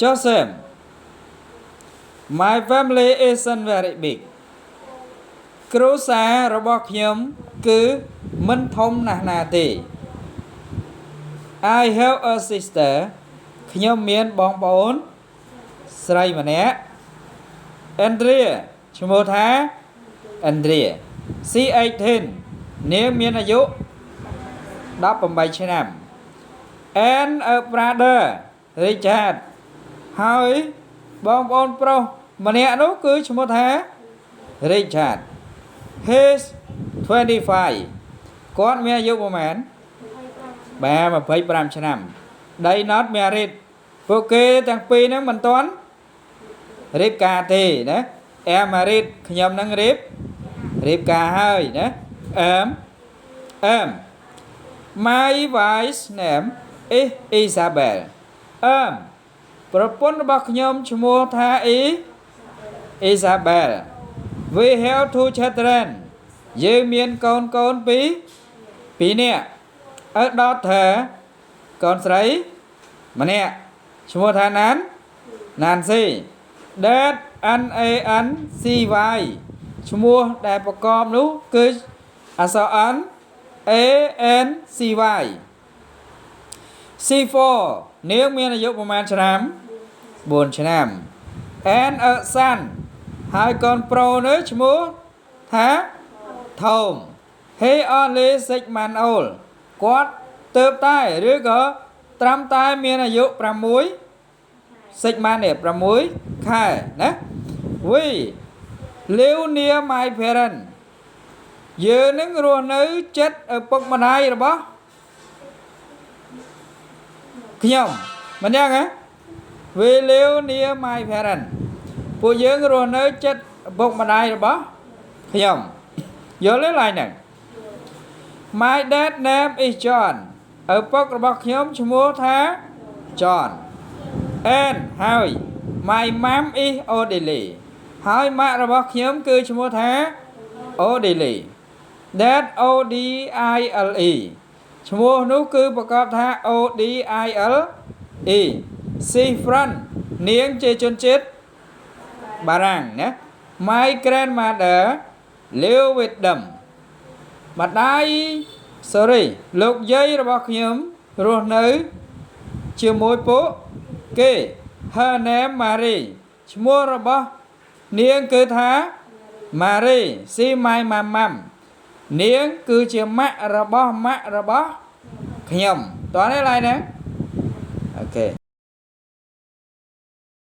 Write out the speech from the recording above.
Joseph My family isn't very big គ្រួសាររបស់ខ្ញុំគឺមិនធំណាស់ណាទេ I have a sister ខ្ញុំមានបងប្អូនស្រីម្នាក់ Andrea ឈ្មោះថា Andrea C18 នាងមានអាយុ18ឆ្នាំ and a brother Richard ហើយបងប្អូនប្រុសម្នាក់នោះគឺឈ្មោះថា Richard he's 25គាត់មានអាយុប្រហែលបាទ25ឆ្នាំ They not married ពួកគេទាំងពីរហ្នឹងមិនទាន់រៀបការទេណា am married ខ្ញុំនឹងរៀបការហើយណា am my wife's name is Isabel ប្រពន្ធរបស់ខ្ញុំឈ្មោះថា Isabel we have two children យើងមានកូនពីរនាក់ a daughter កូនស្រីម្នាក់ឈ្មោះថាNancy Dad NANCY ឈ្មោះដែលប្រកបនោះគឺអក្សរ N ANCY C4 នាងមានអាយុប្រហែលឆ្នាំ4ឆ្នាំ and a son ហើយកូនប្រុសនោះឈ្មោះថា Tom he only 6 months old គាត់ទើបតែឬក៏ត្រាំតែមានអាយុ6 months នេះ6ខែណា we live near my parents យើងនឹងរស់នៅជិតឪពុកម្ដាយរបស់ខ្ញុំមិនយ៉ាងហ៎ we live near my parents ពួកយើងរស់នៅជិតឪពុកម្ដាយរបស់ខ្ញុំយល់ទេឡើយហ្នឹង my dad name is John ឪពុករបស់ខ្ញុំឈ្មោះថា John and ហើយ my mom is Odile ហើយម៉ាក់របស់ខ្ញុំគឺឈ្មោះថា Odile Dad ODILE ឈ្មោះនោះគឺប្រកបថា ODILE she friend នាងជាជនជាតិបារាំងណា my grandmother live with them ម្ដាយលោកយាយរបស់ខ្ញុំរស់នៅជាមួយពួកគេ her name Marie ឈ្មោះរបស់នាងគឺថា Marie she my mom នាងគឺជាម៉ាក់របស់ខ្ញុំតោះនេះឡើយណា